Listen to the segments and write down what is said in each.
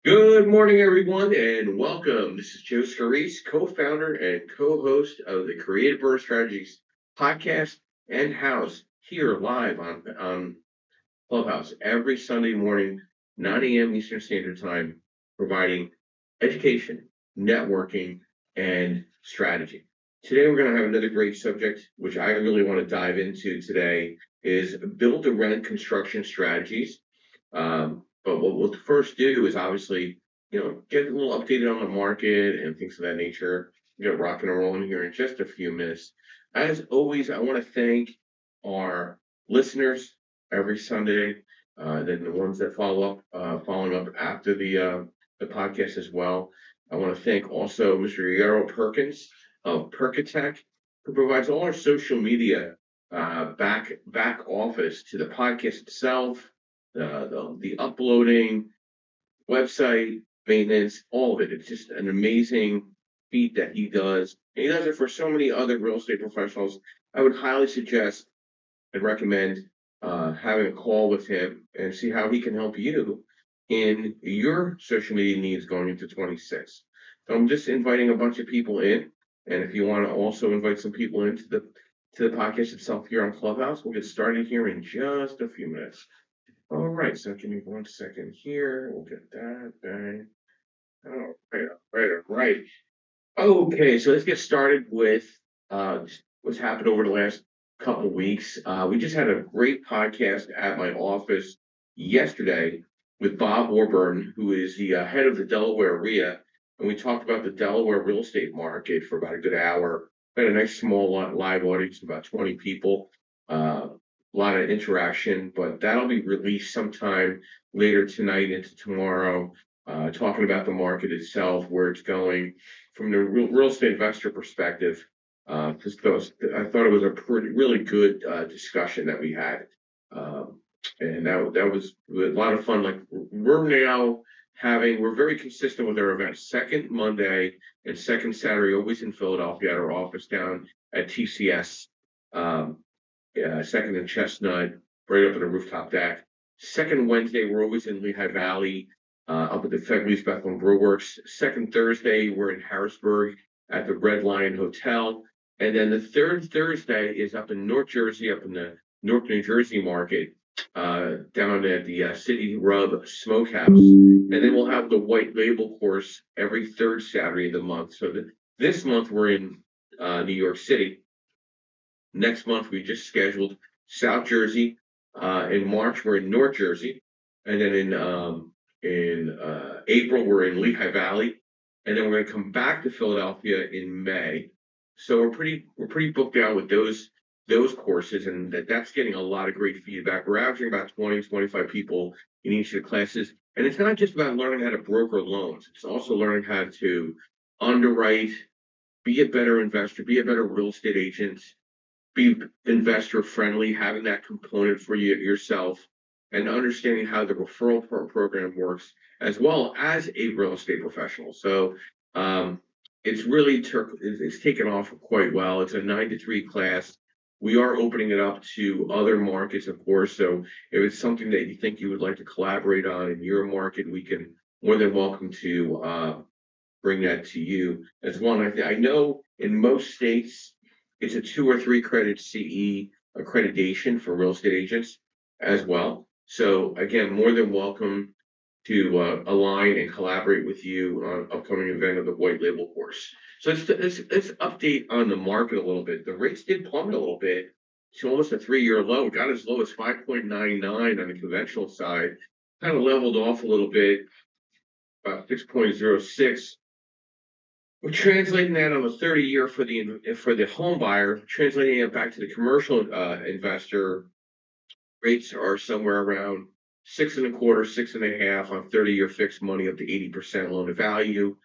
Good morning, everyone, and welcome. This is Joe Scarice, co-founder and co-host of the Creative Birth Strategies podcast and house here live on Clubhouse every Sunday morning, 9 a.m. Eastern Standard Time, providing education, networking, and strategy. Today, we're going to have another great subject, which I really want to dive into today, is build to rent construction strategies. But what we'll first do is obviously, get a little updated on the market and things of that nature. Get rocking and rolling here in just a few minutes. As always, I want to thank our listeners every Sunday, then the ones that following up after the podcast as well. I want to thank also Mr. Yarrow Perkins of Perkatech, who provides all our social media back office to the podcast itself, the uploading, website maintenance, all of it. It's just an amazing feat that he does. And he does it for so many other real estate professionals. I would highly suggest and recommend having a call with him and see how he can help you in your social media needs going into 26. So I'm just inviting a bunch of people in, and if you want to also invite some people into the podcast itself here on Clubhouse, we'll get started here in just a few minutes. All right, so give me 1 second here. We'll get that bang. All right, all right. Okay, so let's get started with what's happened over the last couple of weeks. We just had a great podcast at my office yesterday with Bob Warburton, who is the head of the Delaware RIA, and we talked about the Delaware real estate market for about a good hour. We had a nice small live audience, about 20 people. A lot of interaction, but that'll be released sometime later tonight into tomorrow, talking about the market itself, where it's going from the real estate investor perspective. I thought it was a really good discussion that we had, and that was a lot of fun. Like we're very consistent with our events. Second Monday and second Saturday, always in Philadelphia at our office down at TCS. Second and Chestnut, right up on the rooftop deck. Second Wednesday, we're always in Lehigh Valley, up at the Fegleys Bethlehem Brew Works. Second Thursday, we're in Harrisburg at the Red Lion Hotel. And then the third Thursday is up in North Jersey, up in the Newark, New Jersey market, down at the City Rub Smokehouse. And then we'll have the white label course every third Saturday of the month. So this month we're in New York City. Next month, we just scheduled South Jersey. In March, we're in North Jersey, and then in April, we're in Lehigh Valley, and then we're going to come back to Philadelphia in May. So we're pretty booked out with those courses, and that's getting a lot of great feedback. We're averaging about 20, 25 people in each of the classes, and it's not just about learning how to broker loans. It's also learning how to underwrite, be a better investor, be a better real estate agent, be investor friendly, having that component for you yourself, and understanding how the referral program works, as well as a real estate professional. So it's really it's taken off quite well. It's a 9 to 3 class. We are opening it up to other markets, of course. So if it's something that you think you would like to collaborate on in your market, we can more than welcome to bring that to you as well. And I know in most states it's a 2 or 3 credit CE accreditation for real estate agents as well. So again, more than welcome to align and collaborate with you on upcoming event of the white label course. So let's update on the market a little bit. The rates did plummet a little bit to almost a 3-year low. It got as low as 5.99 on the conventional side. Kind of leveled off a little bit, about 6.06. We're translating that on a 30-year for the home buyer, translating it back to the commercial investor. Rates are somewhere around 6.25, 6.5 on 30-year fixed money up to 80% loan to value,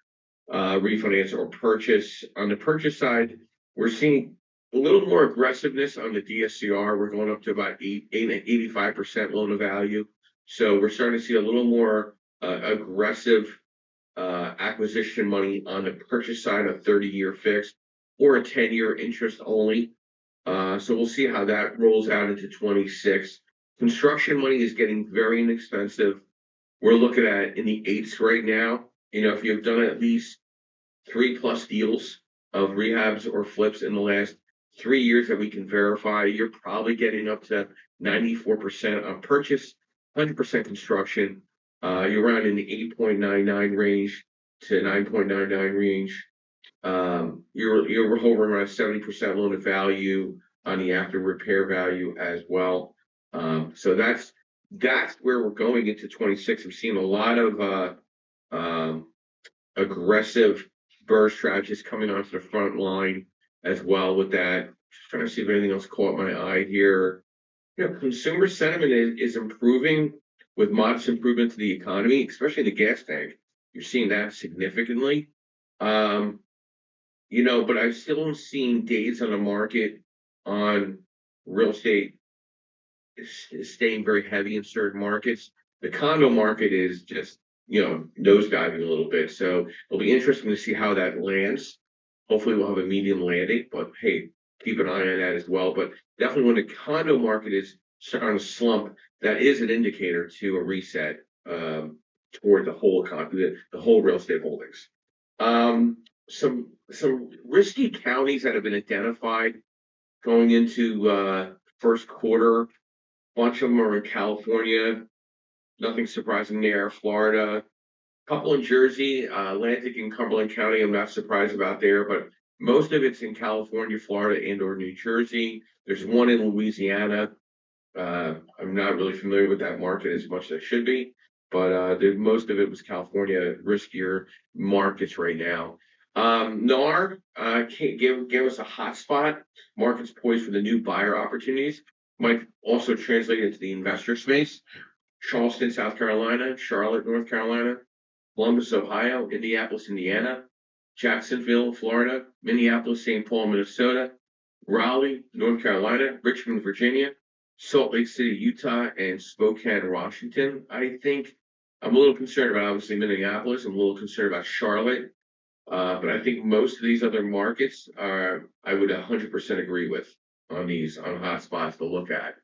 refinance or purchase. On the purchase side, we're seeing a little more aggressiveness on the DSCR. We're going up to about 85% loan to value. So we're starting to see a little more aggressive acquisition money on the purchase side, a 30-year fixed or a 10-year interest only. So we'll see how that rolls out into 26. Construction money is getting very inexpensive. We're looking at in the eights right now. If you've done at least 3+ deals of rehabs or flips in the last 3 years that we can verify, you're probably getting up to 94% on purchase, 100% construction. You're around in the 8.99 range to 9.99 range. You're hovering around 70% loan to value on the after repair value as well. So that's where we're going into 26. I'm seeing a lot of aggressive burst strategies coming onto the front line as well with that. Just trying to see if anything else caught my eye here. Consumer sentiment is improving with modest improvement to the economy, especially the gas tank. You're seeing that significantly. Um, but I still am seeing days on the market on real estate is staying very heavy in certain markets. The condo market is just, nosediving a little bit. So it'll be interesting to see how that lands. Hopefully we'll have a medium landing, but hey, keep an eye on that as well. But definitely when the condo market is starting to slump, that is an indicator to a reset toward the whole economy, the whole real estate holdings. Some risky counties that have been identified going into first quarter. Bunch of them are in California. Nothing surprising there. Florida, couple in Jersey, Atlantic and Cumberland County. I'm not surprised about there, but most of it's in California, Florida, and/or New Jersey. There's one in Louisiana. I'm not really familiar with that market as much as I should be, but most of it was California, riskier markets right now. NAR gave us a hot spot. Markets poised for the new buyer opportunities. Might also translate into the investor space. Charleston, South Carolina, Charlotte, North Carolina, Columbus, Ohio, Indianapolis, Indiana, Jacksonville, Florida, Minneapolis, St. Paul, Minnesota, Raleigh, North Carolina, Richmond, Virginia, Salt Lake City, Utah, and Spokane, Washington. I think I'm a little concerned about obviously Minneapolis. I'm a little concerned about Charlotte. But I think most of these other markets are, I would 100% agree with on hotspots to look at.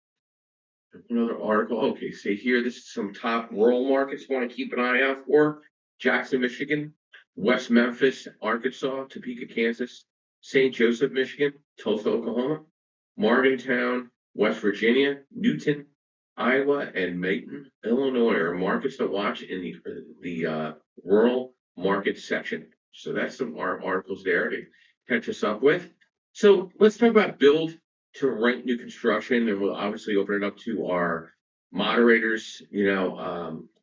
Another article. Okay, say here, this is some top rural markets you want to keep an eye out for. Jackson, Michigan, West Memphis, Arkansas, Topeka, Kansas, St. Joseph, Michigan, Tulsa, Oklahoma, Morgantown, West Virginia, Newton, Iowa, and Macon, Illinois are markets to watch in the rural market section. So that's some articles there to catch us up with. So let's talk about build to rent new construction, and we'll obviously open it up to our moderators.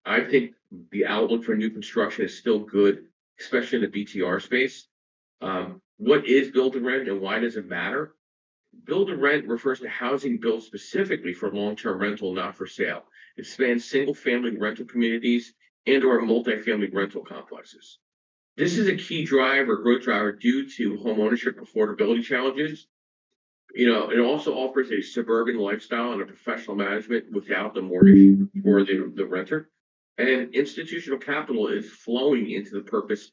I think the outlook for new construction is still good, especially in the BTR space. What is build to rent and why does it matter? Build to rent refers to housing built specifically for long-term rental, not for sale. It spans single-family rental communities and/or multifamily rental complexes. This is a key growth driver due to home ownership affordability challenges. It also offers a suburban lifestyle and a professional management without the mortgage for the renter. And institutional capital is flowing into the purpose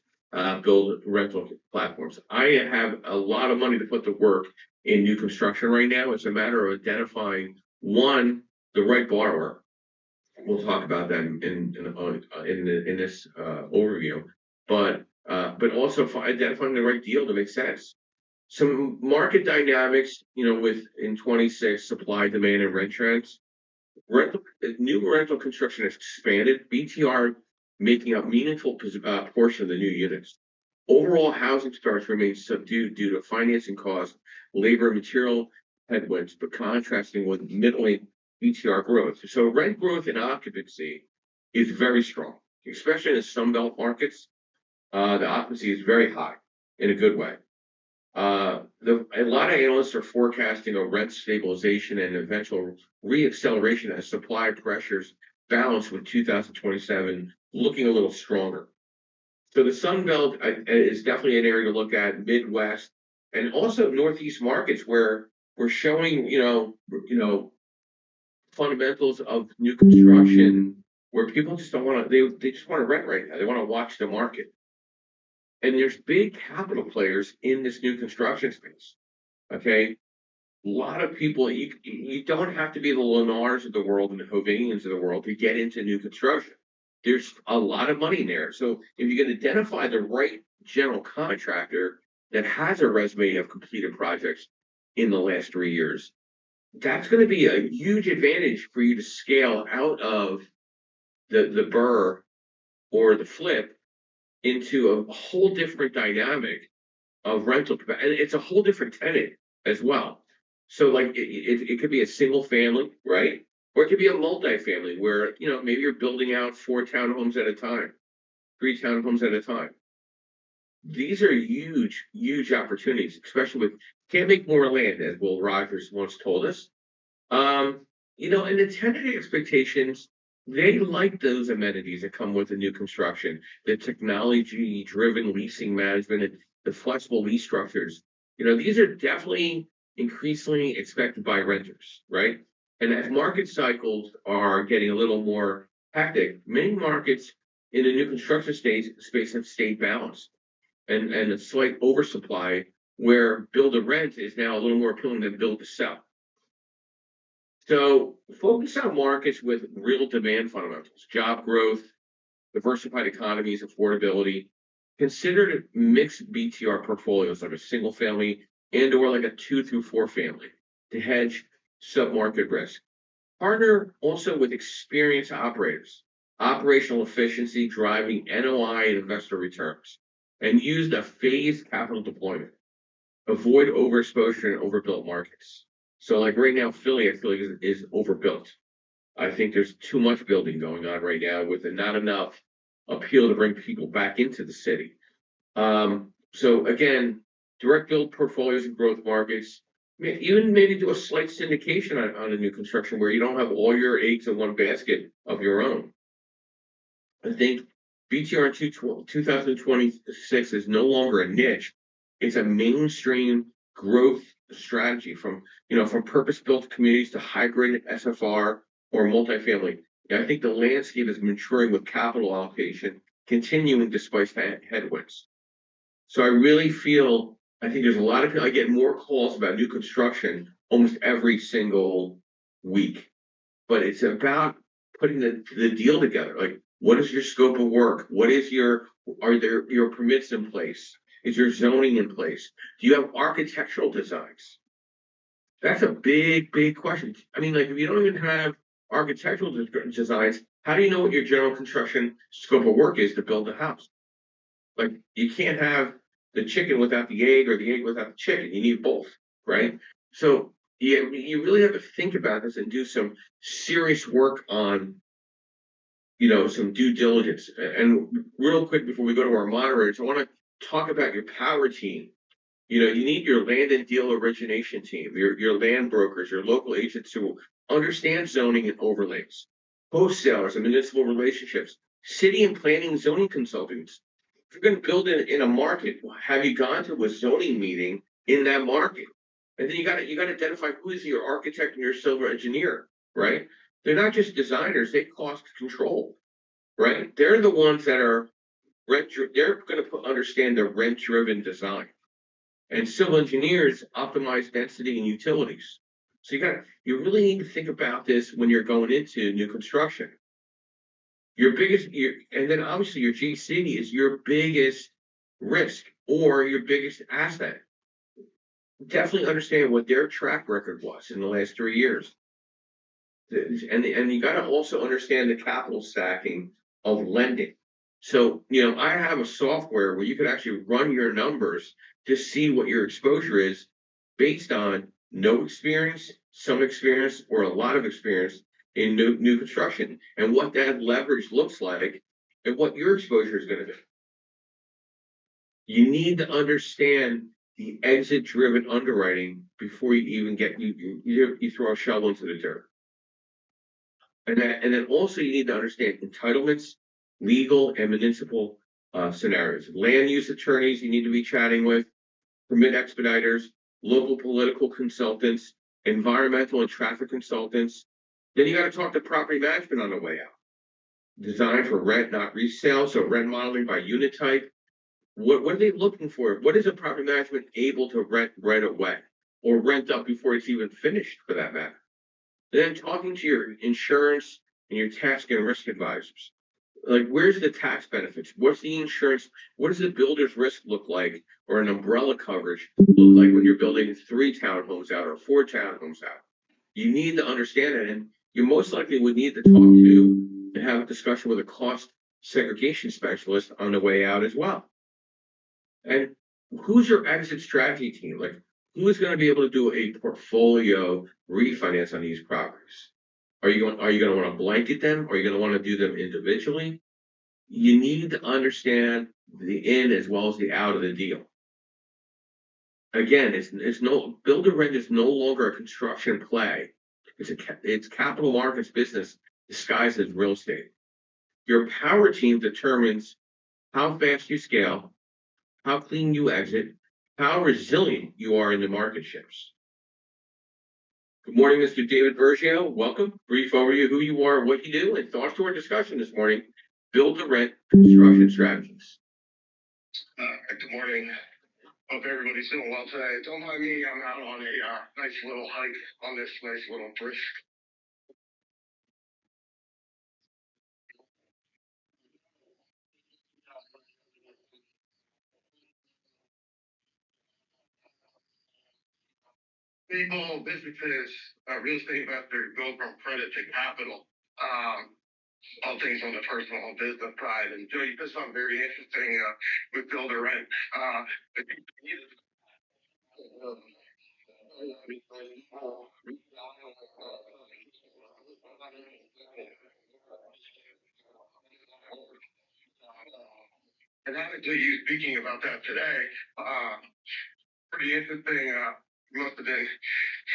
build rental platforms. I have a lot of money to put to work in new construction right now. It's a matter of identifying the right borrower. We'll talk about that in this overview, but also identifying the right deal to make sense. Some market dynamics, in 26 supply, demand, and rent trends. New rental construction has expanded. BTR making up meaningful portion of the new units. Overall housing starts remain subdued due to financing costs, labor, and material headwinds, but contrasting with middling BTR growth. So rent growth and occupancy is very strong, especially in the Sunbelt markets. The occupancy is very high in a good way. A lot of analysts are forecasting a rent stabilization and eventual reacceleration as supply pressures balance with 2027 looking a little stronger. So the Sun Belt is definitely an area to look at, Midwest, and also Northeast markets where we're showing, fundamentals of new construction where people just don't want to, they just want to rent right now. They want to watch the market. And there's big capital players in this new construction space. Okay. A lot of people, you don't have to be the Lennars of the world and the Hovinians of the world to get into new construction. there's a lot of money in there. So if you can identify the right general contractor that has a resume of completed projects in the last 3 years, that's going to be a huge advantage for you to scale out of the burr or the flip into a whole different dynamic of rental capacity. And it's a whole different tenant as well. So like it could be a single family, right? Or it could be a multi-family where, maybe you're building out 4 townhomes at a time, 3 townhomes at a time. These are huge, huge opportunities, especially with can't make more land, as Will Rogers once told us. And the tenant expectations, they like those amenities that come with the new construction, the technology-driven leasing management, and the flexible lease structures. These are definitely increasingly expected by renters, right? And as market cycles are getting a little more hectic, many markets in the new construction space have stayed balanced and a slight oversupply where build to rent is now a little more appealing than build to sell. So focus on markets with real demand fundamentals, job growth, diversified economies, affordability. Consider mixed BTR portfolios like a single family and or like a 2 through 4 family to hedge submarket risk. Partner also with experienced operators, operational efficiency driving NOI and investor returns, and use the phased capital deployment. Avoid overexposure in overbuilt markets. So like right now, Philly, I feel like is overbuilt. I think there's too much building going on right now with not enough appeal to bring people back into the city. So again, direct build portfolios in growth markets, even maybe do a slight syndication on a new construction where you don't have all your eggs in one basket of your own. I think BTR 2026 is no longer a niche. It's a mainstream growth strategy from purpose-built communities to high-grade SFR or multifamily. I think the landscape is maturing with capital allocation continuing despite headwinds. So I think there's a lot of people, I get more calls about new construction almost every single week, but it's about putting the deal together. Like, what is your scope of work? Are there your permits in place? Is your zoning in place? Do you have architectural designs? That's a big, big question. I mean, like, if you don't even have architectural designs, how do you know what your general construction scope of work is to build a house? Like, you can't have the chicken without the egg or the egg without the chicken. You need both, right? So you really have to think about this and do some serious work on, some due diligence. And real quick before we go to our moderators, I want to talk about your power team. You need your land and deal origination team, your land brokers, your local agents who understand zoning and overlays, wholesalers and municipal relationships, city and planning zoning consultants. If you're going to build in a market, have you gone to a zoning meeting in that market? And then you got to identify who is your architect and your civil engineer, right? They're not just designers; they cost control, right? They're the ones that are rent. They're going to understand the rent-driven design, and civil engineers optimize density and utilities. So you really need to think about this when you're going into new construction. And then obviously your GC is your biggest risk or your biggest asset. Definitely understand what their track record was in the last 3 years. And you got to also understand the capital stacking of lending. So, I have a software where you could actually run your numbers to see what your exposure is based on no experience, some experience, or a lot of experience in new construction and what that leverage looks like and what your exposure is going to be. You need to understand the exit-driven underwriting before you even you throw a shovel into the dirt. And then also you need to understand entitlements, legal and municipal scenarios. Land use attorneys you need to be chatting with, permit expediters, local political consultants, environmental and traffic consultants. Then you got to talk to property management on the way out. Design for rent, not resale. So rent modeling by unit type. What are they looking for? What is a property management able to rent right away or rent up before it's even finished, for that matter? Then talking to your insurance and your tax and risk advisors. like, where's the tax benefits? What's the insurance? What does the builder's risk look like, or an umbrella coverage look like when you're building 3 townhomes out or 4 townhomes out? You need to understand it, and you most likely would need to talk to and have a discussion with a cost segregation specialist on the way out as well. And who's your exit strategy team? Like, who's going to be able to do a portfolio refinance on these properties? Are you going to want to blanket them? Are you going to want to do them individually? You need to understand the in as well as the out of the deal. Again, it's no build to rent is no longer a construction play. It's capital markets business disguised as real estate. Your power team determines how fast you scale, how clean you exit, how resilient you are in the market shifts. Good morning, Mr. David Bergio. Welcome. Brief overview of who you are, what you do, and thoughts to our discussion this morning. Build to rent construction strategies. Good morning. Hope everybody's doing well today. Don't mind me, I'm out on a nice little hike on this nice little brisk. People, businesses, real estate investors go from credit to capital. All things on the personal and business side. And Joe, you did something very interesting with build to rent. And actually, you speaking about that today, pretty interesting. Must have been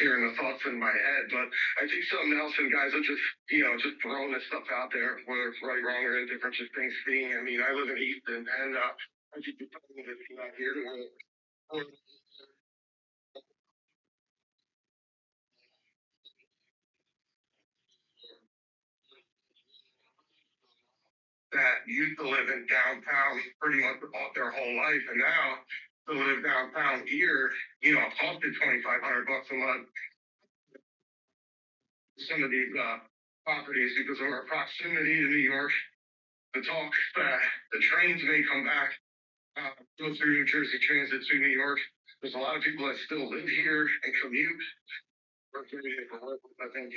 hearing the thoughts in my head, but I think something else, and guys are just, just throwing this stuff out there, whether it's right, wrong, or indifferent, just things being. I mean, I live in Easton, and I think you're talking to this out here that used to live in downtown pretty much all their whole life, and now to live downtown here, it costs you $2,500 a month. Some of these properties because of our proximity to New York. The talk that the trains may come back, go through New Jersey Transit to New York. There's a lot of people that still live here and commute. I think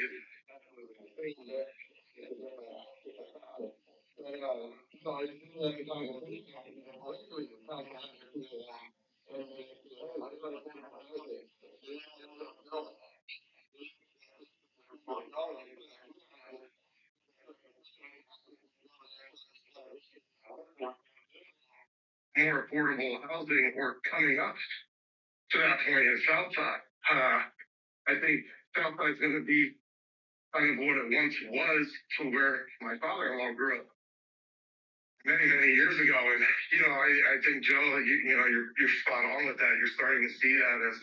more affordable housing or coming up to that point in Southside. I think Southside's going to be kind of what it once was to where my father-in-law grew up many, many years ago. And, I think, Joe, you're spot on with that. You're starting to see that as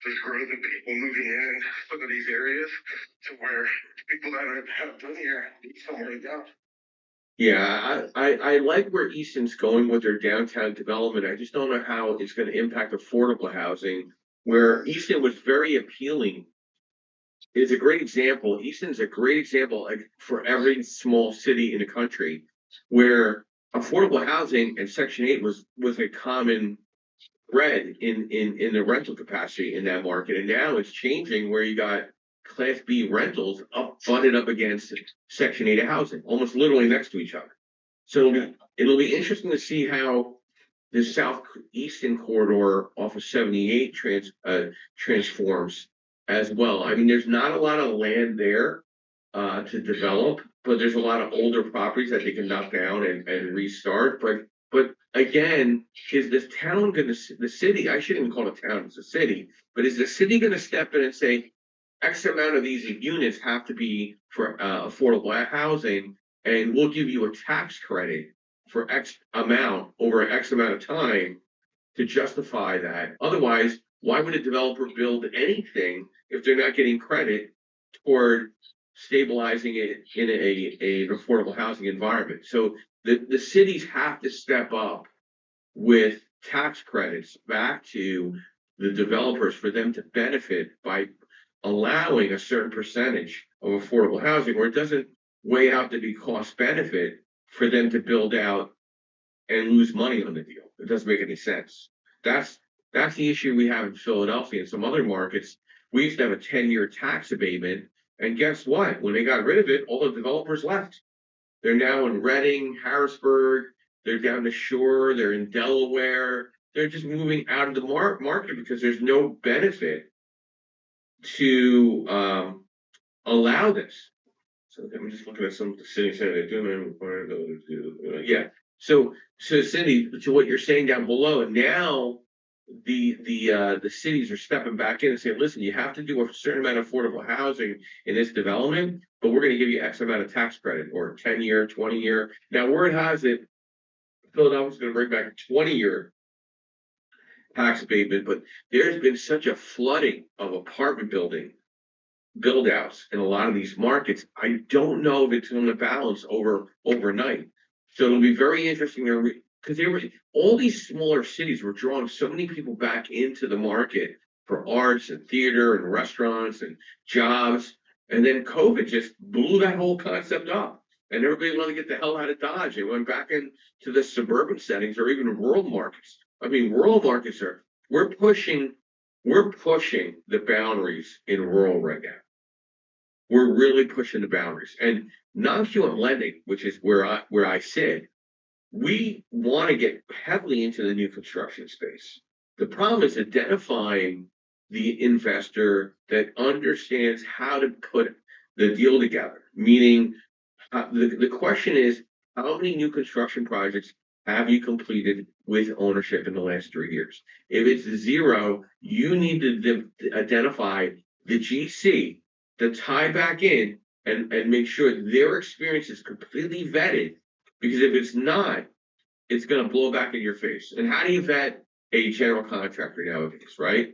there's growth in people moving in some of these areas to where people that have been here need somewhere to go. Yeah, I like where Easton's going with their downtown development. I just don't know how it's going to impact affordable housing, where Easton was very appealing. It's a great example. Easton's a great example, like, for every small city in the country where affordable housing and Section 8 was a common thread in the rental capacity in that market. And now it's changing where you got Class B rentals butted up against Section 8 housing, almost literally next to each other. So it'll be interesting to see how the southeastern corridor off of 78 transforms as well. I mean, there's not a lot of land there to develop, but there's a lot of older properties that they can knock down and restart. But again, is this town going to, the city, I shouldn't even call it a town, it's a city, but is the city going to step in and say, X amount of these units have to be for affordable housing, and we'll give you a tax credit for X amount over X amount of time to justify that? Otherwise, why would a developer build anything if they're not getting credit toward stabilizing it in an affordable housing environment? So the cities have to step up with tax credits back to the developers for them to benefit by allowing a certain percentage of affordable housing where it doesn't weigh out to be cost benefit for them to build out and lose money on the deal. It doesn't make any sense. That's that's the issue we have in Philadelphia and some other markets. We used to have a 10-year tax abatement, and guess what? When they got rid of it, all the developers left. They're now in Reading, Harrisburg. They're down the shore. They're in Delaware. They're just moving out of the market because there's no benefit to allow this. So I'm just looking at some of the cities that are doing. Yeah. So Cindy, to what you're saying down below, now the cities are stepping back in and saying, listen, you have to do a certain amount of affordable housing in this development, but we're going to give you X amount of tax credit or 10-year, 20-year. Now, word has it, Philadelphia's going to bring back a 20-year tax abatement, but there's been such a flooding of apartment build outs in a lot of these markets. I don't know if it's going to balance overnight. So it'll be very interesting because all these smaller cities were drawing so many people back into the market for arts and theater and restaurants and jobs. And then COVID just blew that whole concept up. And everybody wanted to get the hell out of Dodge. They went back into the suburban settings or even rural markets. I mean, rural markets we're pushing the boundaries in rural right now. We're really pushing the boundaries. And non-QM lending, which is where I sit, we want to get heavily into the new construction space. The problem is identifying the investor that understands how to put the deal together. Meaning, the question is, how many new construction projects have you completed with ownership in the last 3 years? If it's 0, you need to identify the GC to tie back in and make sure their experience is completely vetted. Because if it's not, it's going to blow back in your face. And how do you vet a general contractor nowadays, right?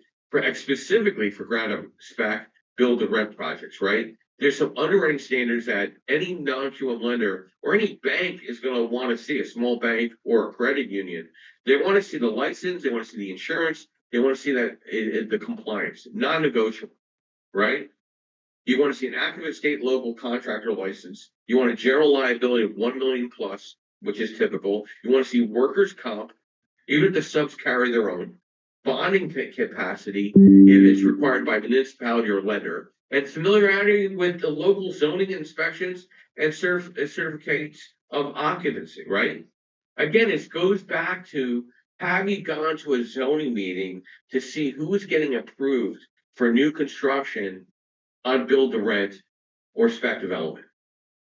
Specifically for ground up spec, build to rent projects, right? There's some underwriting standards that any non-QM lender or any bank is going to want to see, a small bank or a credit union. They want to see the license, they want to see the insurance, they want to see that the compliance, non-negotiable, right? You want to see an active state local contractor license. You want a general liability of 1 million plus, which is typical. You want to see workers' comp, even if the subs carry their own, bonding capacity if it's required by municipality or lender, and familiarity with the local zoning inspections and certificates of occupancy, right? Again, it goes back to, have you gone to a zoning meeting to see who is getting approved for new construction on build to rent or spec development?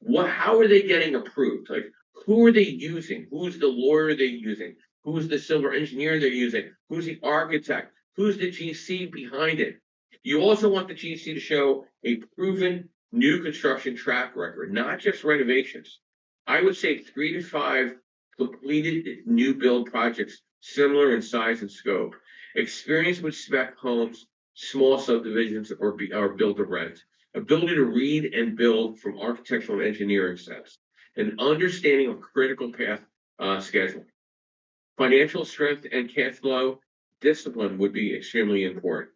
How are they getting approved? Like, who are they using? Who's the lawyer they're using? Who's the civil engineer they're using? Who's the architect? Who's the GC behind it? You also want the GC to show a proven new construction track record, not just renovations. I would say 3 to 5 completed new build projects similar in size and scope. Experience with spec homes, small subdivisions, or build to rent. Ability to read and build from architectural and engineering sets. An understanding of critical path scheduling. Financial strength and cash flow discipline would be extremely important.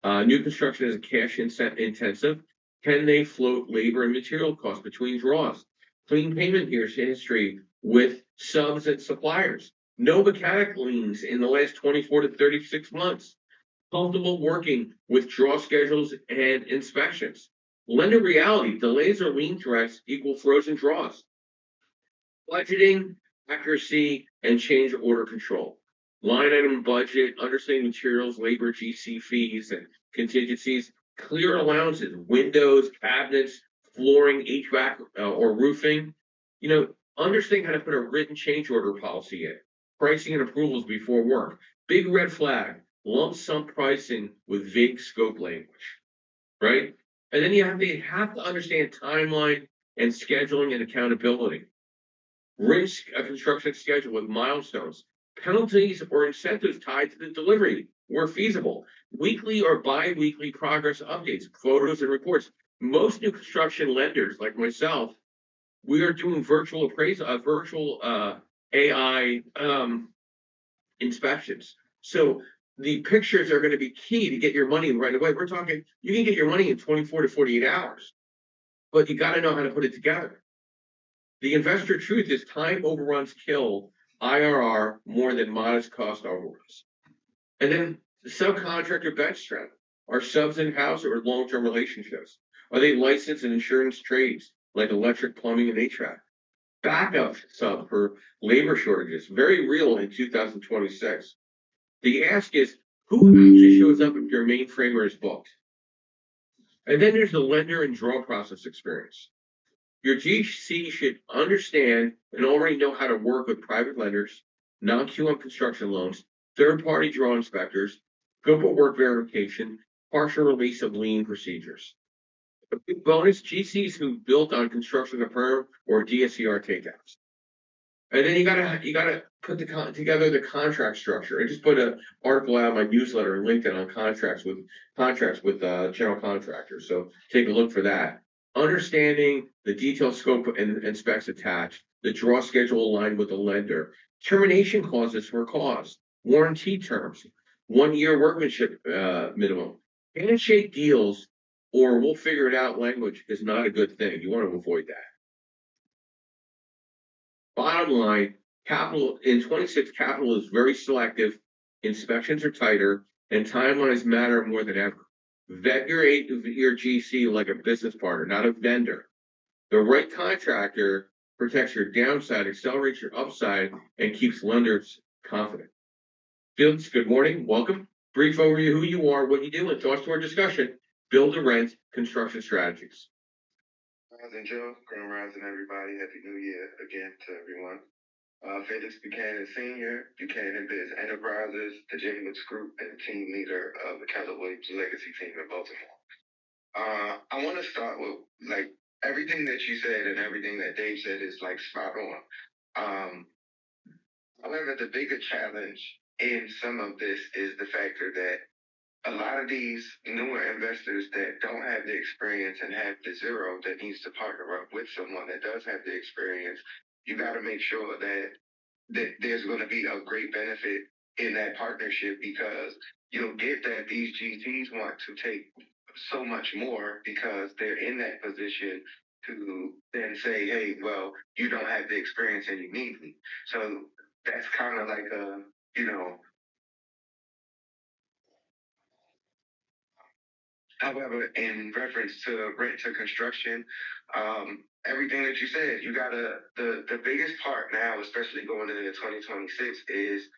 New construction is cash intensive. Can they float labor and material costs between draws? Clean payment history with subs and suppliers. No mechanic liens in the last 24 to 36 months. Comfortable working with draw schedules and inspections. Lender reality, delays or lien threats equal frozen draws. Budgeting, accuracy, and change order control. Line item budget, understanding materials, labor, GC fees, and contingencies. Clear allowances, windows, cabinets, flooring, HVAC, or roofing. Understanding how to put a written change order policy in. Pricing and approvals before work. Big red flag, lump sum pricing with vague scope language, right? And then you have to understand timeline and scheduling and accountability. Risk a construction schedule with milestones, penalties or incentives tied to the delivery where feasible. Weekly or bi-weekly progress updates, photos and reports. Most new construction lenders, like myself, we are doing virtual appraisal, virtual AI inspections. So the pictures are going to be key to get your money right away. We're talking, you can get your money in 24 to 48 hours, but you got to know how to put it together. The investor truth is time overruns kill IRR more than modest cost overruns. And then the subcontractor bench strength. Are subs in-house or long-term relationships? Are they licensed in insurance trades like electric, plumbing, and HVAC? Backup sub for labor shortages, very real in 2026. The ask is, who actually shows up if your mainframer is booked? And then there's the lender and draw process experience. Your GC should understand and already know how to work with private lenders, non-QM construction loans, third-party draw inspectors, scope of work verification, partial release of lien procedures. A big bonus, GCs who built on construction of firm or DSCR takeouts. And then you gotta put together the contract structure. I just put an article out on my newsletter and LinkedIn on contracts with general contractors. So take a look for that. Understanding the detailed scope and specs attached, the draw schedule aligned with the lender, termination clauses for cause, warranty terms, 1 year workmanship minimum. Handshake deals or we'll figure it out language is not a good thing. You want to avoid that. Bottom line, capital in 26, capital is very selective, inspections are tighter, and timelines matter more than ever. Vet your GC like a business partner, not a vendor. The right contractor protects your downside, accelerates your upside, and keeps lenders confident. Fields, good morning, welcome. Brief overview who you are, what you do, and thoughts to our discussion. Build to rent construction strategies. Rising Joe, Grand Rising everybody, Happy New Year again to everyone. Felix Buchanan Sr., Buchanan Biz Enterprises, the Jimmy Woods Group, and team leader of the Keller Williams Legacy Team in Baltimore. I want to start with like everything that you said and everything that Dave said is like spot on. However, the bigger challenge in some of this is the factor that a lot of these newer investors that don't have the experience and have the zero that needs to partner up with someone that does have the experience, you got to make sure that there's going to be a great benefit in that partnership, because you'll get that these GCs want to take so much more because they're in that position to then say, hey, well, you don't have the experience and you need me. So that's kind of like a, you know, however, in reference to rent to construction, everything that you said, you gotta the biggest part now, especially going into 2026, is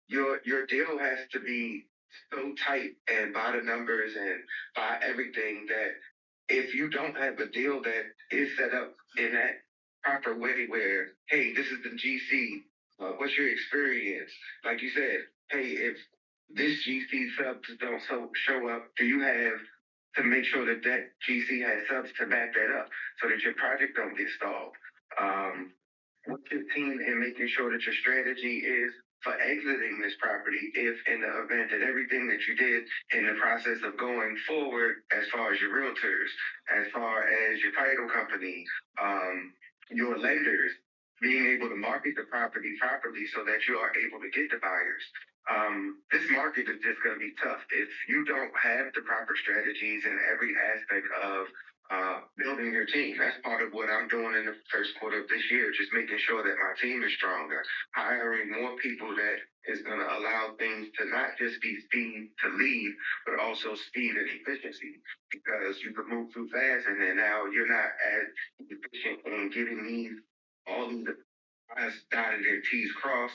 your deal has to be so tight and by the numbers and by everything that if you don't have a deal that is set up in that proper way where, hey, this is the GC, what's your experience? Like you said, hey, if this GC subs don't show up, do you have to make sure that that GC has subs to back that up so that your project don't get stalled? What's your team in making sure that your strategy is for exiting this property if in the event that everything that you did in the process of going forward, as far as your realtors, as far as your title company, your lenders, being able to market the property properly so that you are able to get the buyers. This market is just going to be tough if you don't have the proper strategies in every aspect of building your team. That's part of what I'm doing in the first quarter of this year, just making sure that my team is stronger, hiring more people that is going to allow things to not just be speed to lead, but also speed and efficiency, because you could move too fast and then now you're not as efficient in getting these all these I's dotted and T's crossed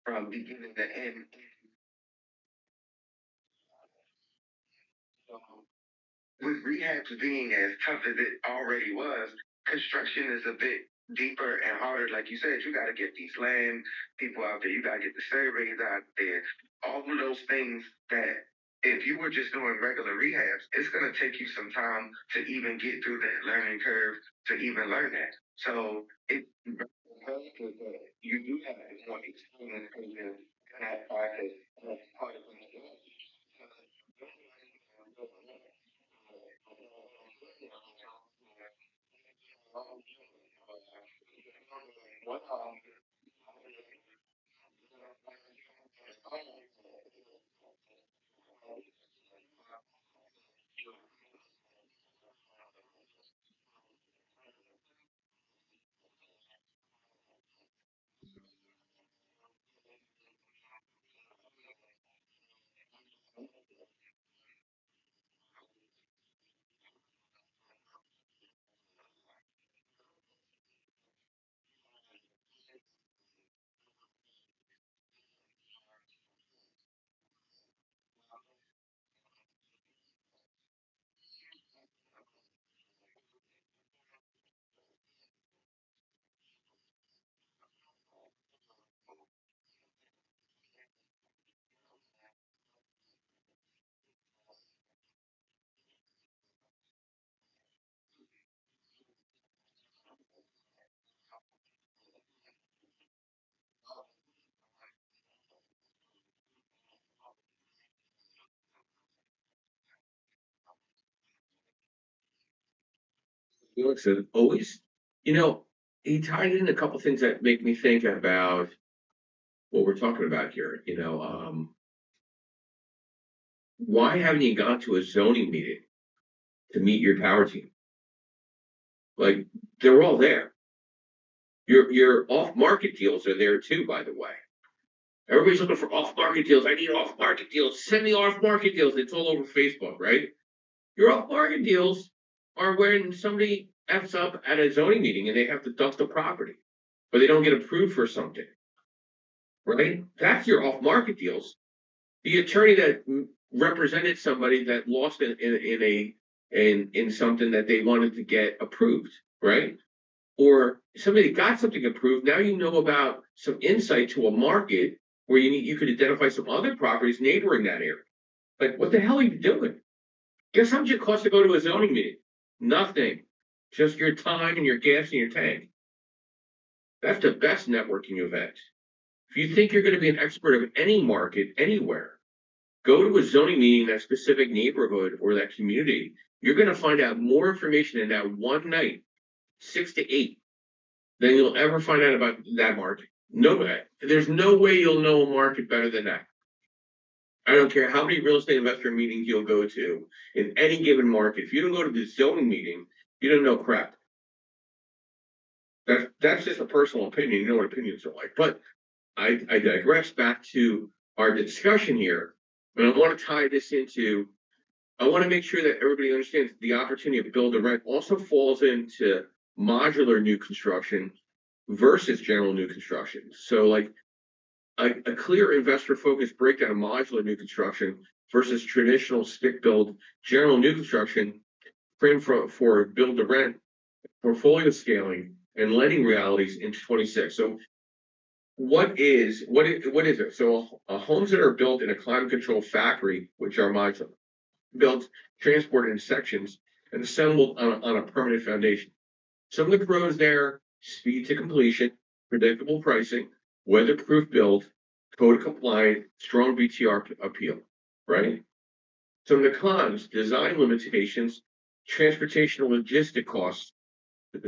from beginning to end. So with rehabs being as tough as it already was, construction is a bit deeper and harder. Like you said, you got to get these land people out there. You got to get the surveys out there. All of those things that if you were just doing regular rehabs, it's going to take you some time to even get through that learning curve to even learn that. So it you do have more experience in that process. That's part of it. Felix said, always, you know, he tied in a couple things that make me think about what we're talking about here. Why haven't you gone to a zoning meeting to meet your power team? Like, they're all there. Your off market deals are there too, by the way. Everybody's looking for off market deals. I need off market deals. Send me off market deals. It's all over Facebook, right? Your off market deals are when somebody F's up at a zoning meeting and they have to dust the property, but they don't get approved for something, right? That's your off market deals. The attorney that represented somebody that lost in something that they wanted to get approved, right? Or somebody got something approved. Now you know about some insight to a market where you could identify some other properties neighboring that area. Like, what the hell are you doing? Guess how much it costs to go to a zoning meeting? Nothing. Just your time and your gas in your tank. That's the best networking event. If you think you're going to be an expert of any market anywhere, go to a zoning meeting in that specific neighborhood or that community. You're going to find out more information in that one night, 6 to 8, than you'll ever find out about that market. No way. There's no way you'll know a market better than that. I don't care how many real estate investor meetings you'll go to in any given market. If you don't go to the zoning meeting, you don't know crap. That's just a personal opinion. You know what opinions are like. But I digress back to our discussion here. And I want to tie this into, I want to make sure that everybody understands the opportunity of build to rent also falls into modular new construction versus general new construction. So like a clear investor focused breakdown of modular new construction versus traditional stick build general new construction frame for build to rent, portfolio scaling, and lending realities into 26. So what is it? So homes that are built in a climate controlled factory, which are modular, built, transported in sections, and assembled on a permanent foundation. Some of the pros there: speed to completion, predictable pricing, weatherproof build, code compliant, strong BTR appeal, right? Some of the cons: design limitations, transportation and logistic costs,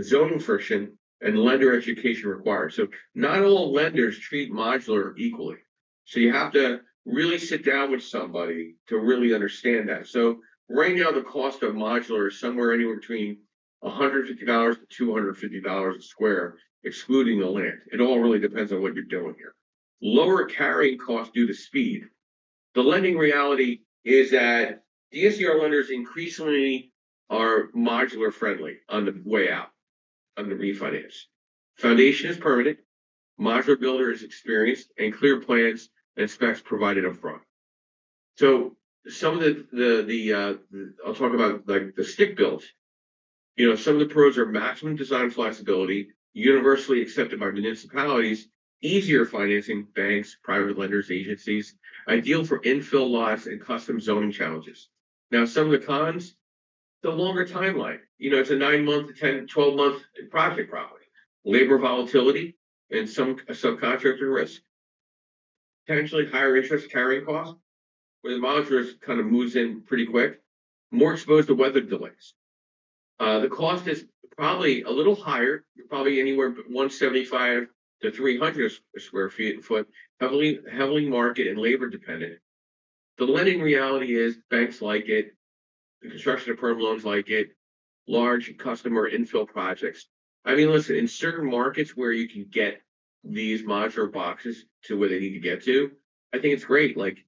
zoning friction, and lender education required. So not all lenders treat modular equally. So you have to really sit down with somebody to really understand that. So right now, the cost of modular is somewhere anywhere between $150 to $250 a square, excluding the land. It all really depends on what you're doing here. Lower carrying costs due to speed. The lending reality is that DSCR lenders increasingly are modular friendly on the way out, on the refinance. Foundation is permanent, modular builder is experienced, and clear plans and specs provided up front. So some of the I'll talk about like the stick builds. Some of the pros are maximum design flexibility, universally accepted by municipalities, easier financing, banks, private lenders, agencies, ideal for infill lots and custom zoning challenges. Now, some of the cons: the longer timeline. It's a 9-month to 10, 12-month project probably. Labor volatility and some subcontractor risk. Potentially higher interest carrying costs, where the modular kind of moves in pretty quick. More exposed to weather delays. The cost is probably a little higher, probably anywhere 175 to 300 square foot, heavily market and labor dependent. The lending reality is banks like it, the construction of perm loans like it, large customer infill projects. I mean, listen, in certain markets where you can get these modular boxes to where they need to get to, I think it's great. Like,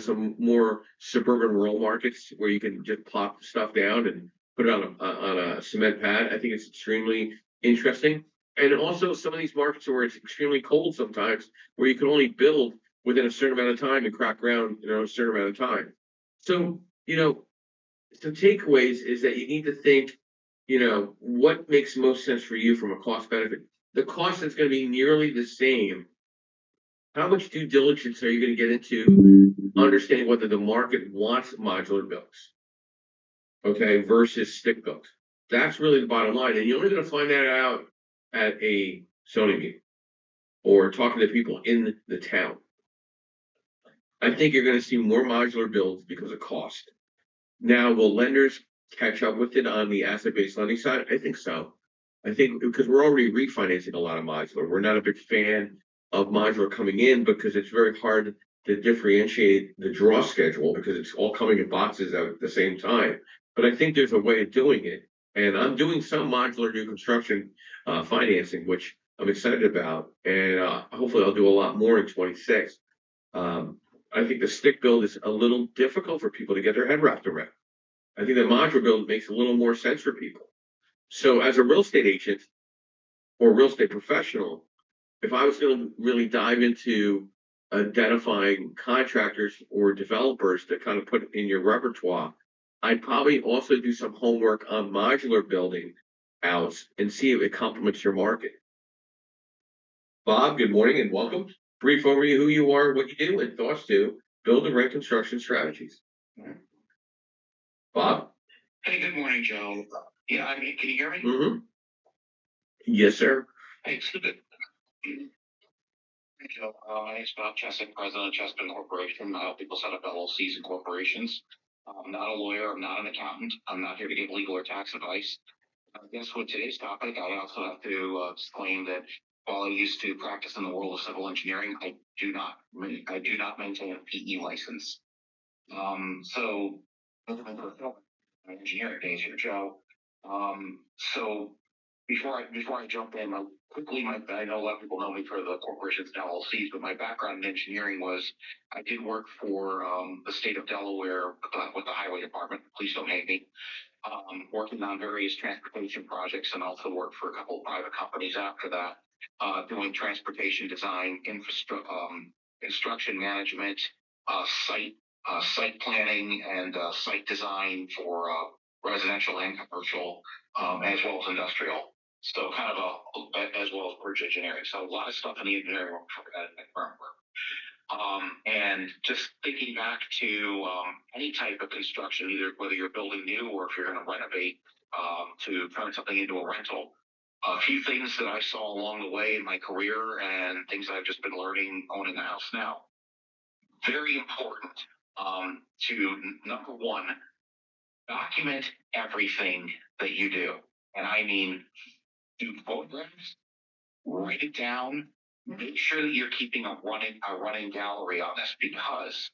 some more suburban rural markets where you can just plop stuff down and put it on a cement pad. I think it's extremely interesting. And also some of these markets where it's extremely cold sometimes, where you can only build within a certain amount of time and crack ground, a certain amount of time. So, some takeaways is that you need to think, what makes most sense for you from a cost benefit. The cost is going to be nearly the same. How much due diligence are you going to get into understanding whether the market wants modular builds, okay, versus stick built? That's really the bottom line. And you're only going to find that out at a zoning meeting or talking to people in the town. I think you're going to see more modular builds because of cost. Now, will lenders catch up with it on the asset-based lending side? I think so. I think because we're already refinancing a lot of modular. We're not a big fan of modular coming in because it's very hard to differentiate the draw schedule because it's all coming in boxes at the same time. But I think there's a way of doing it. And I'm doing some modular new construction financing, which I'm excited about. And hopefully I'll do a lot more in 26. Um, I think the stick build is a little difficult for people to get their head wrapped around. I think the modular build makes a little more sense for people. So as a real estate agent or real estate professional, if I was going to really dive into identifying contractors or developers to kind of put in your repertoire, I'd probably also do some homework on modular building outs and see if it complements your market. Bob, good morning and welcome. Brief overview who you are, what you do, and thoughts to build and rent construction strategies. Bob? Hey, good morning, Joe. Yeah, I mean, can you hear me? Mm-hmm. Yes, sir. Hey, it's good. Hey, Joe. My name's Bob Chesick, president of Chespin Corporation. I help people set up LLCs and corporations. I'm not a lawyer. I'm not an accountant. I'm not here to give legal or tax advice. I guess with today's topic, I also have to disclaim that while I used to practice in the world of civil engineering, I do not maintain a PE license. So my engineering days here, Joe. So before I jump in, I know a lot of people know me for the corporations and LLCs, but my background in engineering was I did work for the state of Delaware with the highway department. Please don't hate me. Working on various transportation projects and also worked for a couple of private companies after that, doing transportation design, construction management, site planning, and site design for residential and commercial, as well as industrial. So kind of as well as bridge engineering. So a lot of stuff in the engineering work at my firm work. And just thinking back to any type of construction, either whether you're building new or if you're going to renovate to turn something into a rental, a few things that I saw along the way in my career and things I've just been learning owning a house now. Very important to, number one, document everything that you do. And I mean, do photographs, write it down, make sure that you're keeping a running gallery on this, because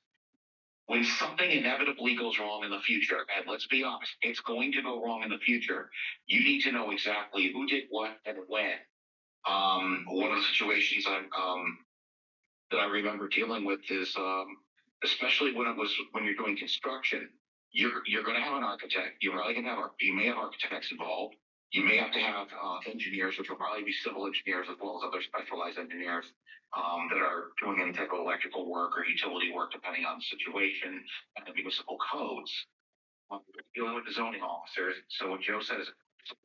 when something inevitably goes wrong in the future, and let's be honest, it's going to go wrong in the future, you need to know exactly who did what and when. One of the situations that I remember dealing with is especially when you're doing construction, you're going to have an architect. You're probably going to you may have architects involved. You may have to have engineers, which will probably be civil engineers as well as other specialized engineers that are doing any type of electrical work or utility work, depending on the situation, and the municipal codes. Dealing with the zoning officers. So what Joe said is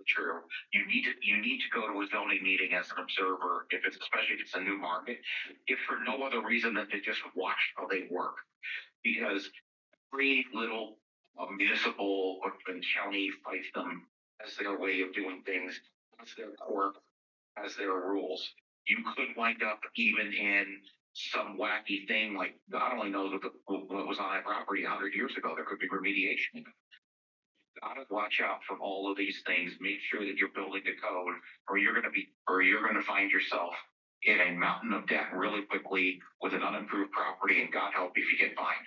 true. You need to go to a zoning meeting as an observer, especially if it's a new market, if for no other reason than to just watch how they work, because every little municipal or county fights them as their way of doing things, as their quirk, as their rules. You could wind up even in some wacky thing like God only knows what was on that property 100 years ago. There could be remediation. Gotta watch out for all of these things. Make sure that you're building the code, or you're gonna find yourself in a mountain of debt really quickly with an unimproved property, and God help if you get fined.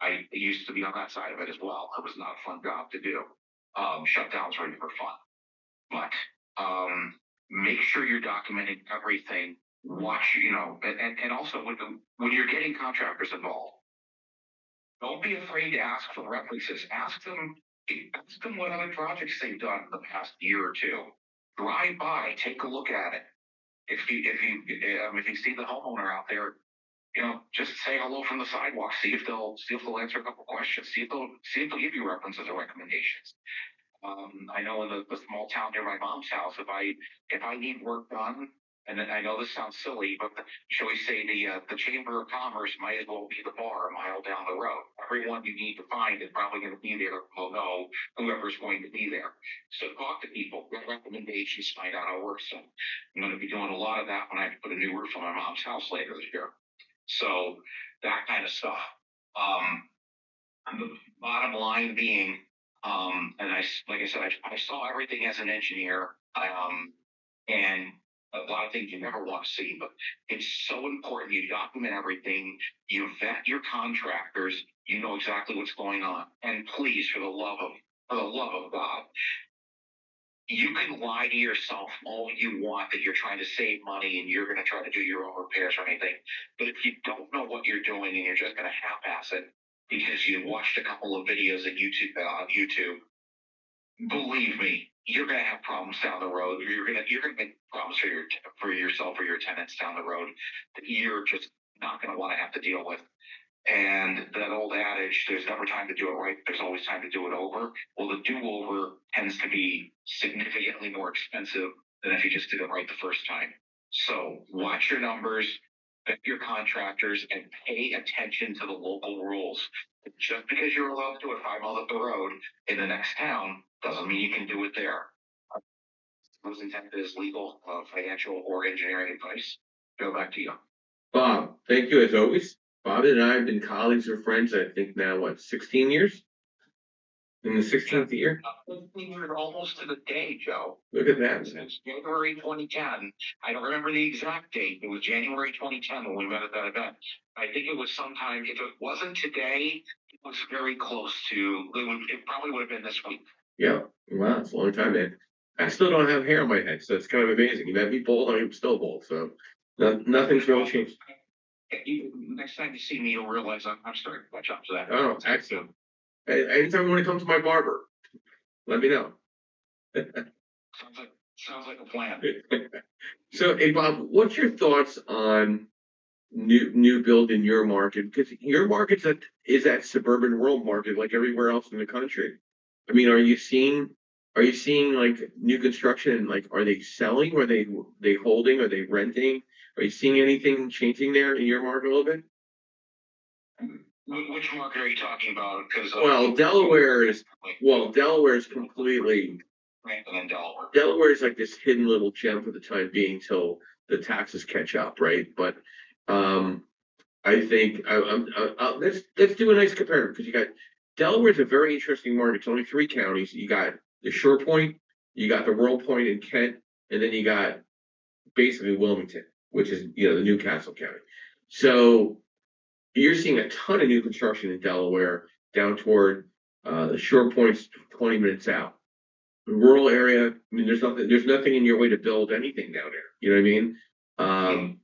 I used to be on that side of it as well. It was not a fun job to do. Shutdowns were never fun, but make sure you're documenting everything. Watch, and also when you're getting contractors involved, don't be afraid to ask for references. Ask them what other projects they've done in the past year or two. Drive by, take a look at it. If you see the homeowner out there, just say hello from the sidewalk. See if they'll answer a couple questions. See if they'll give you references or recommendations. I know in the small town near my mom's house, if I need work done, and I know this sounds silly, but shall we say the Chamber of Commerce might as well be the bar a mile down the road. Everyone you need to find is probably going to be there. Will know whoever's going to be there. So talk to people, get recommendations, find out how it works. So I'm going to be doing a lot of that when I put a new roof on my mom's house later this year. So that kind of stuff. The bottom line being, and like I said, I saw everything as an engineer, and a lot of things you never want to see, but it's so important you document everything, you vet your contractors, you know exactly what's going on, and please, for the love of God, you can lie to yourself all you want that you're trying to save money and you're going to try to do your own repairs or anything. But if you don't know what you're doing and you're just going to half-ass it because you watched a couple of videos at YouTube, believe me, you're going to have problems down the road. You're going to make problems for yourself or your tenants down the road that you're just not going to want to have to deal with. And that old adage, there's never time to do it right, there's always time to do it over. Well, the do-over tends to be significantly more expensive than if you just did it right the first time. So watch your numbers, vet your contractors, and pay attention to the local rules. Just because you're allowed to do it 5 miles up the road in the next town doesn't mean you can do it there. Whose intent is legal, financial, or engineering advice. Go back to you. Bob, thank you as always. Bob and I have been colleagues or friends, I think now, what, 16 years? In the 16th year? 15 years almost to the day, Joe. Look at that. Since January 2010. I don't remember the exact date. It was January 2010 when we met at that event. I think it was sometime, if it wasn't today, it was very close to, it probably would have been this week. Yeah. Wow, it's a long time, man. I still don't have hair on my head, so it's kind of amazing. You met me bald, I'm still bald, so nothing's really changed. Next time you see me, you'll realize I'm starting to catch up to that. Oh, excellent. Anytime you want to come to my barber, let me know. Sounds like a plan. So, hey, Bob, what's your thoughts on new build in your market? Because your market is that suburban rural market like everywhere else in the country. I mean, are you seeing like new construction? Like, are they selling? Are they holding? Are they renting? Are you seeing anything changing there in your market a little bit? Which market are you talking about? Because Delaware is completely. And Delaware. Delaware is like this hidden little gem for the time being till the taxes catch up, right? But I think let's do a nice comparative because you got Delaware is a very interesting market. It's only 3 counties. You got the Shore Point, you got the Whirl Point in Kent, and then you got basically Wilmington, which is the Newcastle County. So you're seeing a ton of new construction in Delaware down toward the Shore Point's 20 minutes out. The rural area, I mean, there's nothing in your way to build anything down there. You know what I mean?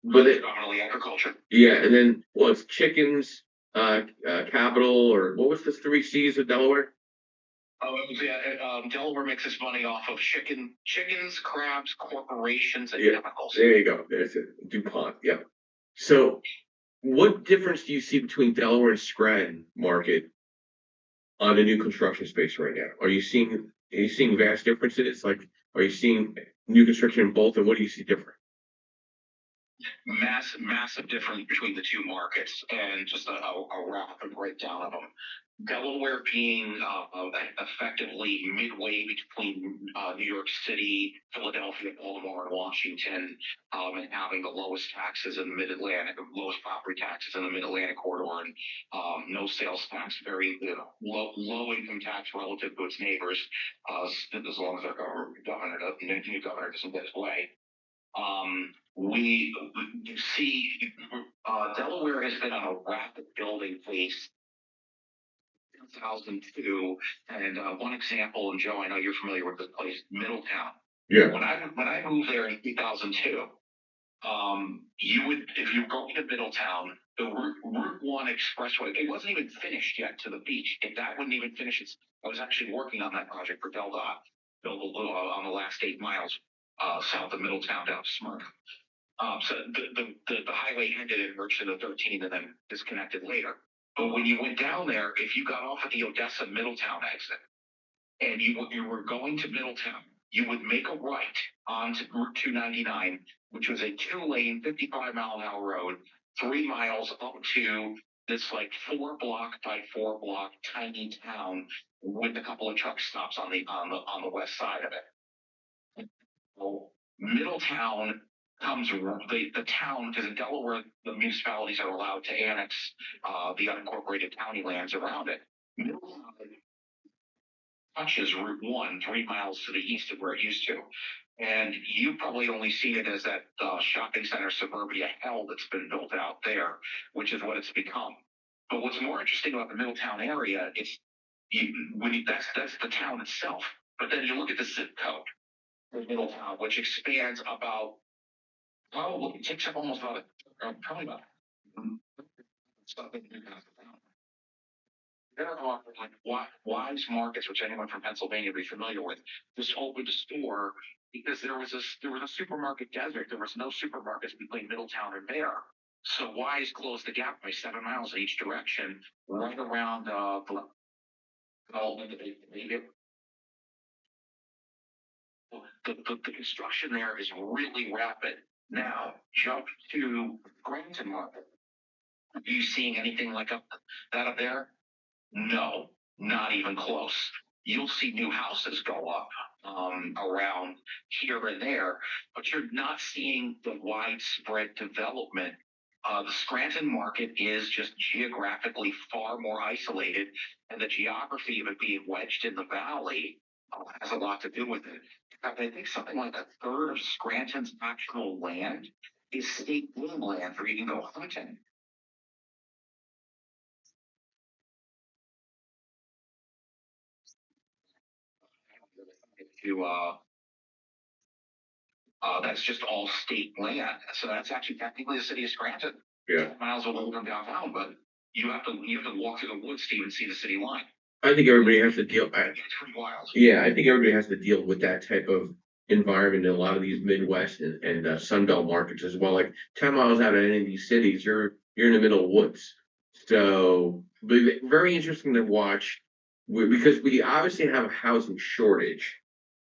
But predominantly agriculture. Yeah, and then it's chickens, capital, or what was the 3 C's of Delaware? Oh, Delaware makes its money off of chickens, crabs, corporations, and chemicals. There you go. There's it. DuPont. Yeah. So, what difference do you see between Delaware and Scranton market on the new construction space right now? Are you seeing vast differences? Like, are you seeing new construction in both, and what do you see different? Massive difference between the 2 markets, and just a rapid breakdown of them. Delaware being effectively midway between New York City, Philadelphia, Baltimore, and Washington, and having the lowest taxes in the Mid-Atlantic, lowest property taxes in the Mid-Atlantic corridor, and no sales tax, very low income tax relative to its neighbors, as long as our new governor doesn't get his way. You see, Delaware has been on a rapid building phase 2002, and one example, and Joe, I know you're familiar with this place, Middletown. Yeah. When I moved there in 2002, you would, if you were going to Middletown, the Route 1 expressway, it wasn't even finished yet to the beach. That wouldn't even finish it. I was actually working on that project for DelDOT, built on the last 8 miles south of Middletown down to Smyrna. So the highway ended in Merchant of 13 and then disconnected later. But when you went down there, if you got off at the Odessa Middletown exit and you were going to Middletown, you would make a right onto Route 299, which was a 2-lane, 55-mile-an-hour road, 3 miles up to this like 4-block by 4-block tiny town with a couple of truck stops on the west side of it. Well, Middletown comes the town, because in Delaware, the municipalities are allowed to annex the unincorporated county lands around it. Middletown touches Route 1 3 miles to the east of where it used to. And you probably only see it as that shopping center suburbia hell that's been built out there, which is what it's become. But what's more interesting about the Middletown area, that's the town itself. But then you look at the zip code of Middletown, which expands about probably it takes up almost about probably about something. There are like Wise Markets, which anyone from Pennsylvania would be familiar with, just opened a store because there was a supermarket desert. There was no supermarkets between Middletown and there. So Wise closed the gap by 7 miles in each direction, right around the development of the construction there is really rapid. Now, jump to Granton Market. Are you seeing anything like that up there? No, not even close. You'll see new houses go up around here and there, but you're not seeing the widespread development. The Scranton market is just geographically far more isolated, and the geography of it being wedged in the valley has a lot to do with it. In fact, I think something like a third of Scranton's actual land is state game land where you can go hunting. That's just all state land. So that's actually technically the city of Scranton. Yeah. 10 miles away from downtown, but you have to walk through the woods to even see the city line. I think everybody has to deal. It's pretty wild. Yeah, I think everybody has to deal with that type of environment in a lot of these Midwest and Sunbelt markets as well. Like 10 miles out of any of these cities, you're in the middle of woods. So very interesting to watch because we obviously have a housing shortage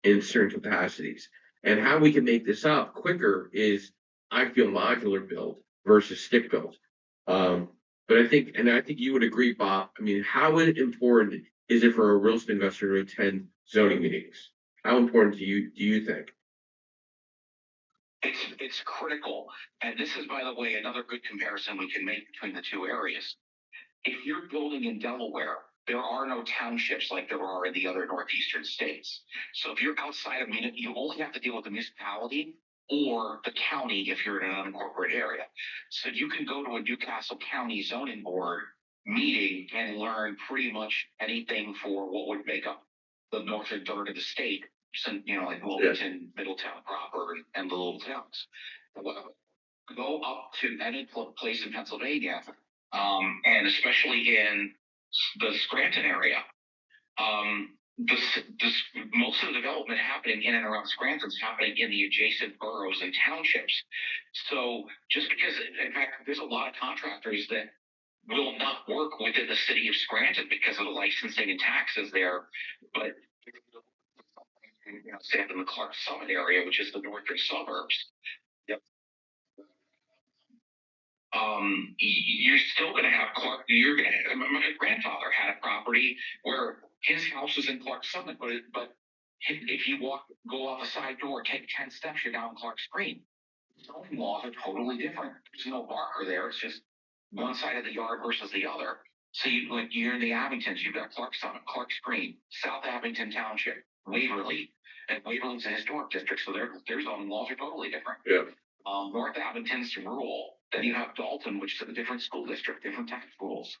in certain capacities. And how we can make this up quicker is, I feel, modular build versus stick build. But I think you would agree, Bob. I mean, how important is it for a real estate investor to attend zoning meetings? How important do you think? It's critical, and this is, by the way, another good comparison we can make between the two areas. If you're building in Delaware, there are no townships like there are in the other northeastern states. So if you're outside of you only have to deal with the municipality or the county if you're in an unincorporated area. So you can go to a Newcastle County zoning board meeting and learn pretty much anything for what would make up the northern third of the state, like Wilmington, Middletown proper, and the little towns. Go up to any place in Pennsylvania, and especially in the Scranton area. Most of the development happening in and around Scranton is happening in the adjacent boroughs and townships. So just because, in fact, there's a lot of contractors that will not work within the city of Scranton because of the licensing and taxes there, but say up in the Clark Summit area, which is the northern suburbs. Yep. You're still going to have my grandfather had a property where his house was in Clark Summit, but if you go out the side door, take 10 steps, you're down Clark's Green. Zoning laws are totally different. There's no marker there. It's just one side of the yard versus the other. So you're in the Abingtons, you've got Clark Summit, Clark's Green, South Abington Township, Waverly, and Waverly's a historic district, so their zoning laws are totally different. Yeah. North Abington's rural. Then you have Dalton, which is a different school district, different tax schools,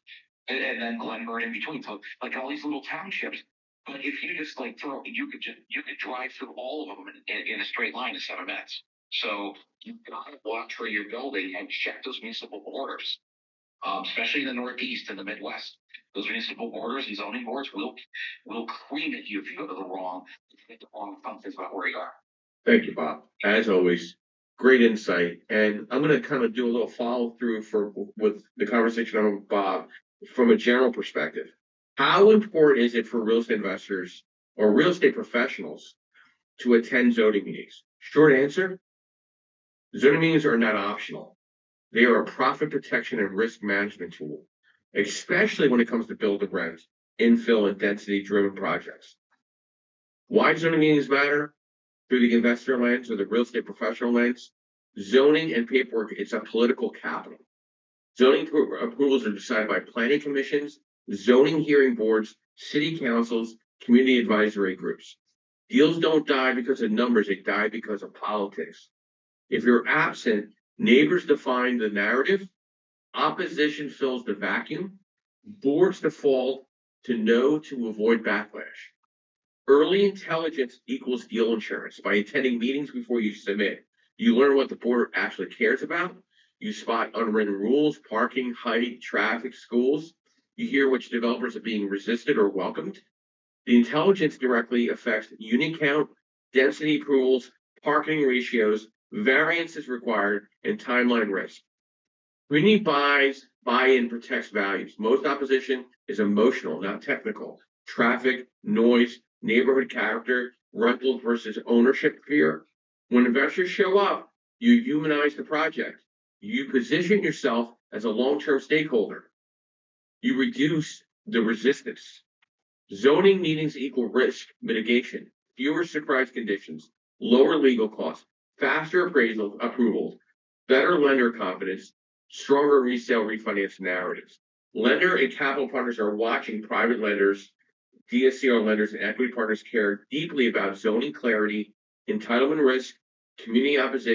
and then Glenburn in between. So like all these little townships. But if you just you could drive through all of them in a straight line in 7 minutes. So you've got to watch where you're building and check those municipal borders, especially in the Northeast and the Midwest. Those municipal borders and zoning boards will cream at you if you go to the wrong functions about where you are. Thank you, Bob. As always, great insight. And I'm going to kind of do a little follow through with the conversation on with Bob from a general perspective. How important is it for real estate investors or real estate professionals to attend zoning meetings? Short answer: zoning meetings are not optional. They are a profit protection and risk management tool, especially when it comes to build to rent, infill, and density-driven projects. Why zoning meetings matter? Through the investor lens or the real estate professional lens, Zoning and paperwork, it's a political capital. Zoning approvals are decided by planning commissions, zoning hearing boards, city councils, community advisory groups. Deals don't die because of numbers, they die because of politics. If you're absent, neighbors define the narrative, opposition fills the vacuum, boards default to no to avoid backlash. Early intelligence equals deal insurance. By attending meetings before you submit, you learn what the board actually cares about. You spot unwritten rules, parking, height, traffic, schools. You hear which developers are being resisted or welcomed. The intelligence directly affects unit count, density approvals, parking ratios, variances required, and timeline risk. Community buy-in protects values. Most opposition is emotional, not technical. Traffic, noise, neighborhood character, rental versus ownership fear. When investors show up, you humanize the project. You position yourself as a long-term stakeholder. You reduce the resistance. Zoning meetings equal risk mitigation, fewer surprise conditions, lower legal costs, faster approvals, better lender confidence, stronger resale refinance narratives. Lender and capital partners are watching private lenders, DSCR lenders, and equity partners care deeply about zoning clarity, entitlement risk, community opposition.